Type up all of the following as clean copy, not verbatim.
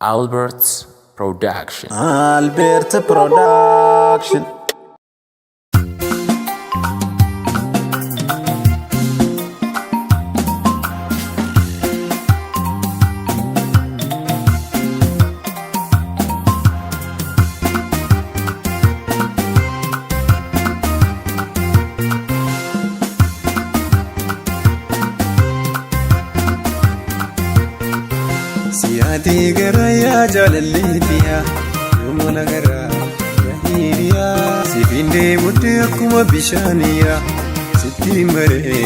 Albert's Production. Albert Production. Siyaati garaya jaalallitiya yoomana gara yaahiriya siifindee muddee akkuma bishaaniya sitti maree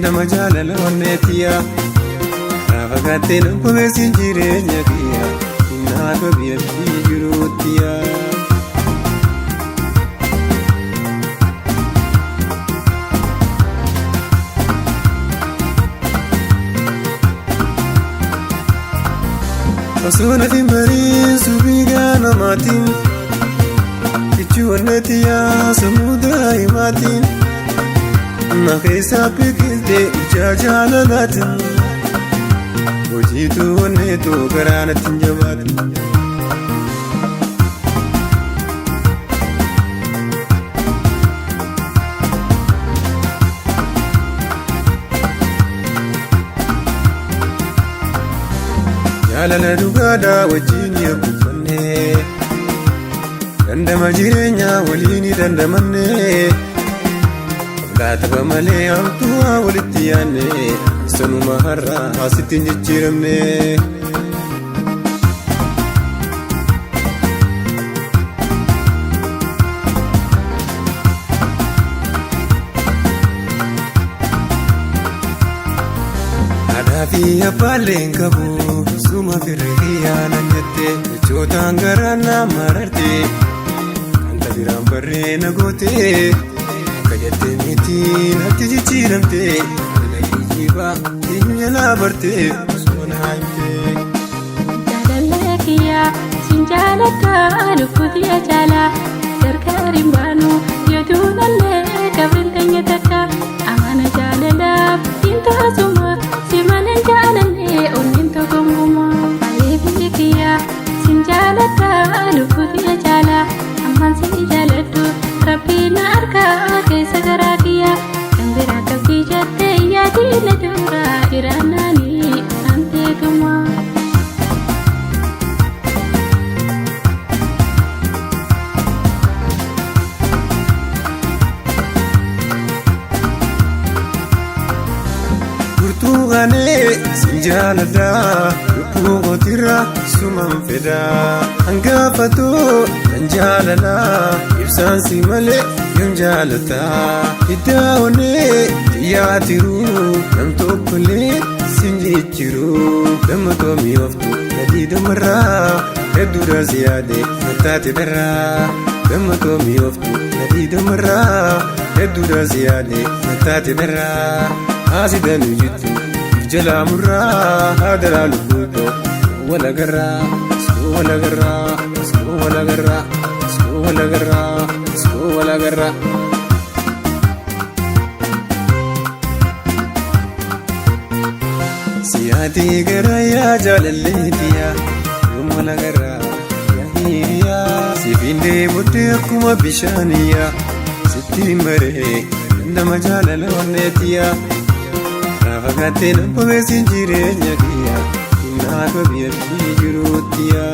nama jaalala onneetiya naafagaattee namkomeessin jireenya kiyya innaa qabiyyatti jiruuttiya. Osoo nati marii subiga namaatiin Michuu onneetiyaa samuudaa himaatiin na keessaa biqiltee ija jaalalaatiin hojiitu onneetu garaa natti hin jabaatin. Jaalala dhugaadhaa wajjin yakkufannee dandama jireenyaa waliin dandamannee laataba malee hamtuwaa walitti yaannee sanuma har'aa asitti hin jijjiiramnee. Adaafi abbaaleen qabu. Suma firriyaa na nyattee michootaan garaa na marartee kan tabiraan barree na gootee akka jettee miti natti jijjiiramtee na jijjiibaa eenyu laabartee osoo na himtee. Jaalallee kiyyaa siin jaalataa lubbuutiya jaalaa gargaariin baanu yootuu nallee gabriin teenya takka amana jaalalaaf siin taasuma si malee jaalallee onneen tokkoomuma. Baay'ee kiyyaa siin jaalataa lubbuutiya jaalaa ammaan si jaaladhu rabbii na argaa keessa garaa kiyyaa kan biraa qabdii jettee yaadii na duraa jiraannaanii isaan teekuma. Tuuganee siin jaaladaa lubbuu kootirra sumaan fedaa hangaafatoo kan jaalalaa ibsaan si malee yoon jaalataa hiddaa onnee xiyyaatiru nam tokkollee siin jijjiiru damma toomii oftu gadii damarraa hedduudha si yaadee mataate darraa damma toomii oftu gadii damarraa hedduudha si yaadee mataate darraa. Asidan ujitu jala murraa hadaraa lubbuutoo wala garraa iskoo wala garraa iskoo wala garraa iskoo wala garraa iskoo wala garraa. Siyaati garayaa jaalalleetiyaa yoom wala garraa yaahiriyaa siifindee muddee akkuma bishaaniyaa sitti maree nama jaalala onneetiyaa. Naafagaattee namkomeessin jireenya kiyya innaa qabiyyatti jiruuttiya.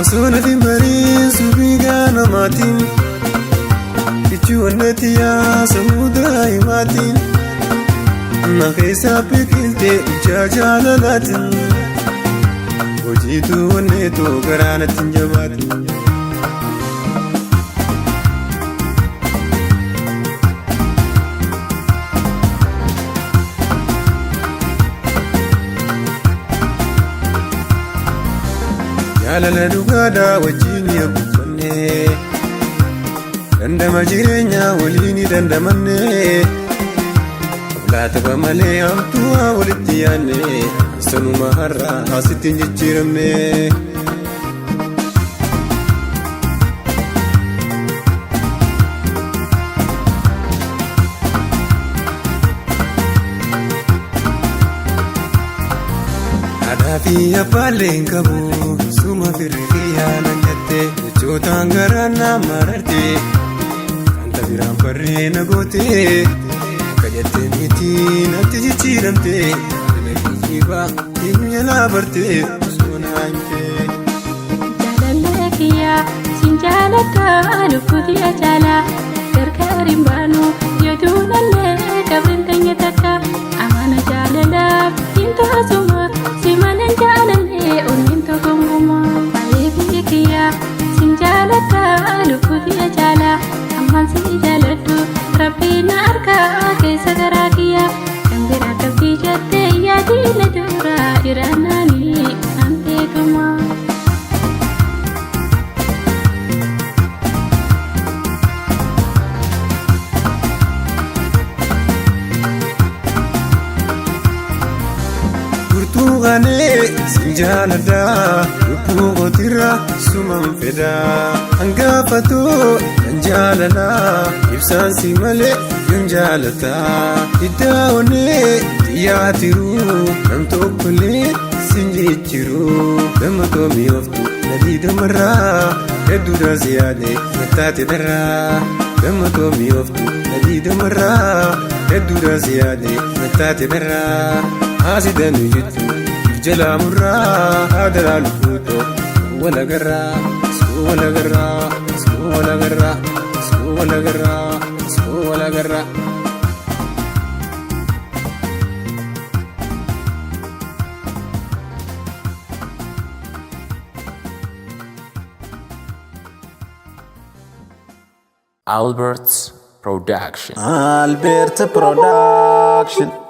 Osoo nati marii subiga namaatiin Michuu onneetiyaa samuudaa himaatiin na keessaa biqiltee ija jaalalaatiin hojiitu onneetu garaa natti hin jabaatin. Jaalala dhugaadhaa wajjin yakkufannee dandama jireenyaa waliin dandamannee laataba malee hamtuwaa walitti yaannee sanuma har'aa asitti hin jijjiiramnee. Ati abbaaleen qabu suma firii kiyyaana jatte jechootaan garaa na mararte kanta biraan barree na goote akka jettee miti natti jijjiiramte dhiibaa eenyu jalaa barte osoo na himte. Jaalallee kiyyaa sin jaaladha lubbuutii jaalaa gargaariin baanu yoo nallee qabrin tanya takka amana jaalalaaf hin taasuma si malan jaalallee onneen tokkummaa baay'ee kiyyaa sin jaaladha lubbuutii jaalaa ammaan si jaaladhu rabbii na argaa keessa garaa kiyyaa kan biraa qabdii jettee yaadii na dura jiraannaanii an teekumaa. Onnee sin jaaladha lubbuu kootirra suman fedha hangaafatu kan jaalala ibsaan si malee yoon jaalata hiddaa onnee xiyyaatiru nam tokkollee sin jijjiiru damma toomii oftu nadii damarraa hedduudha si yaade nattaate darraa damma toomii oftu nadii damarraa hedduudha si yaade nattaate darraa haasidan hojjetu. Jalamurra adara lukuto wala garra wala garra wala garra wala garra wala garra. Albert's Production. Albert Production.